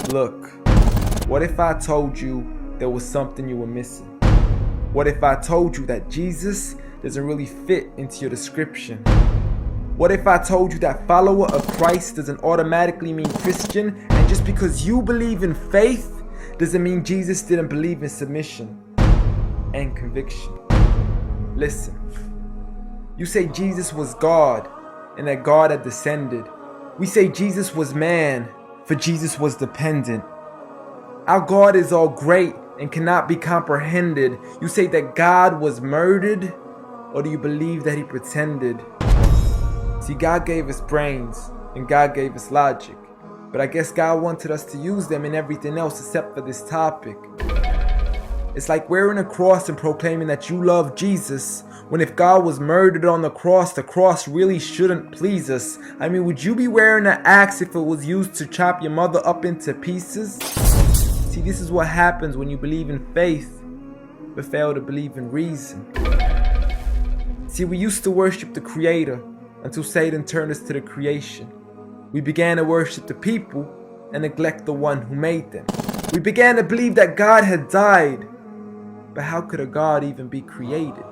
Look, what if I told you there was something you were missing? What if I told you that Jesus doesn't really fit into your description? What if I told you that follower of Christ doesn't automatically mean Christian, and just because you believe in faith doesn't mean Jesus didn't believe in submission and conviction? Listen, you say Jesus was God and that God had descended. We say Jesus was man, for Jesus was dependent. Our God is all great and cannot be comprehended. You say that God was murdered, or do you believe that he pretended? See, God gave us brains and God gave us logic, but I guess God wanted us to use them in everything else except for this topic. It's like wearing a cross and proclaiming that you love Jesus, when if God was murdered on the cross really shouldn't please us. I mean, would you be wearing an axe if it was used to chop your mother up into pieces? See, this is what happens when you believe in faith, but fail to believe in reason. See, we used to worship the Creator until Satan turned us to the creation. We began to worship the people and neglect the one who made them. We began to believe that God had died, but how could a God even be created?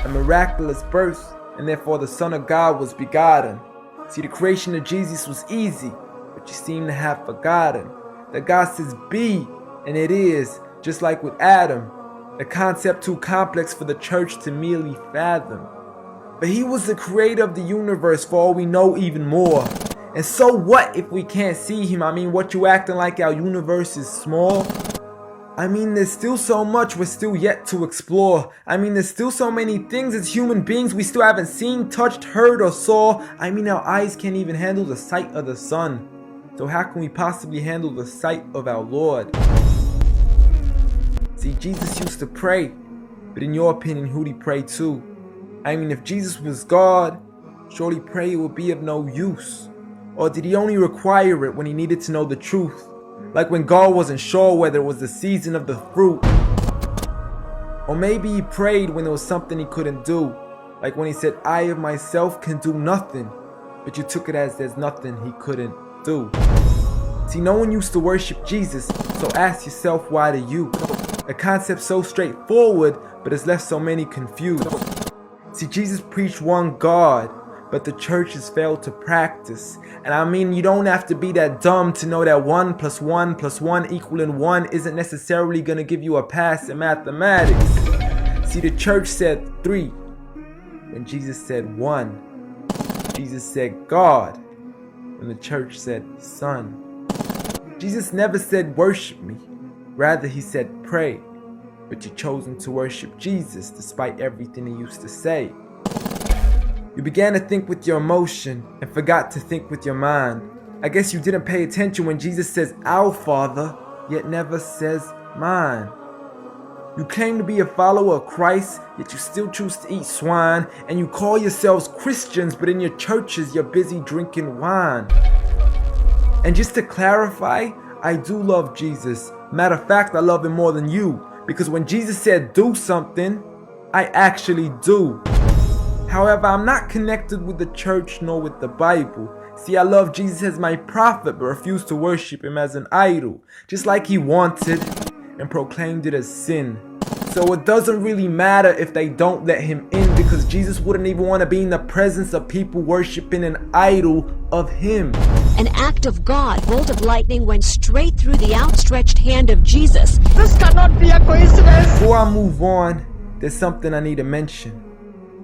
A miraculous birth, and therefore the Son of God was begotten. See, the creation of Jesus was easy, but you seem to have forgotten that God says be, and it is, just like with Adam, a concept too complex for the church to merely fathom. But he was the creator of the universe, for all we know, even more. And so what if we can't see him? I mean, what, you acting like our universe is small? I mean, there's still so much we're still yet to explore. I mean, there's still so many things as human beings we still haven't seen, touched, heard, or saw. I mean, our eyes can't even handle the sight of the sun. So how can we possibly handle the sight of our Lord? See, Jesus used to pray, but in your opinion, who'd he pray to? I mean, if Jesus was God, surely prayer would be of no use. Or did he only require it when he needed to know the truth? Like when God wasn't sure whether it was the season of the fruit. Or maybe he prayed when there was something he couldn't do. Like when he said, I of myself can do nothing. But you took it as there's nothing he couldn't do. See, no one used to worship Jesus, so ask yourself, why do you? A concept so straightforward, but has left so many confused. See, Jesus preached one God, but the church has failed to practice. And I mean, you don't have to be that dumb to know that 1 + 1 + 1 equaling 1 isn't necessarily going to give you a pass in mathematics. See, the church said 3, when Jesus said 1. Jesus said God, when the church said Son. Jesus never said worship me, rather he said pray. But you've chosen to worship Jesus despite everything he used to say. You began to think with your emotion and forgot to think with your mind. I guess you didn't pay attention when Jesus says our Father, yet never says mine. You claim to be a follower of Christ, yet you still choose to eat swine. And you call yourselves Christians, but in your churches you're busy drinking wine. And just to clarify, I do love Jesus. Matter of fact, I love him more than you. Because when Jesus said do something, I actually do. However, I'm not connected with the church nor with the Bible. See, I love Jesus as my prophet, but refuse to worship him as an idol, just like he wanted and proclaimed it as sin. So it doesn't really matter if they don't let him in, because Jesus wouldn't even want to be in the presence of people worshiping an idol of him. An act of God, bolt of lightning went straight through the outstretched hand of Jesus. This cannot be a coincidence. Before I move on, there's something I need to mention.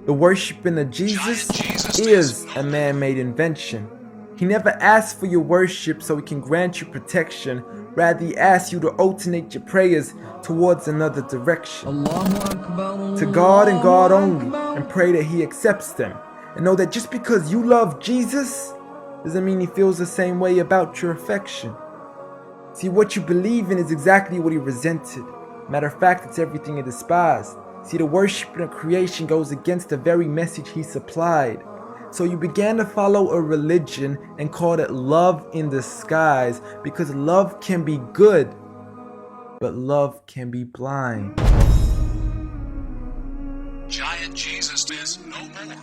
The worshiping of Jesus is a man-made invention. He never asked for your worship so he can grant you protection. Rather, he asks you to alternate your prayers towards another direction. To God and God only, and pray that he accepts them. And know that just because you love Jesus doesn't mean he feels the same way about your affection. See, what you believe in is exactly what he resented. Matter of fact, it's everything he despised. See, the worship of creation goes against the very message he supplied. So you began to follow a religion and called it love in disguise, because love can be good, but love can be blind. Giant Jesus is no more.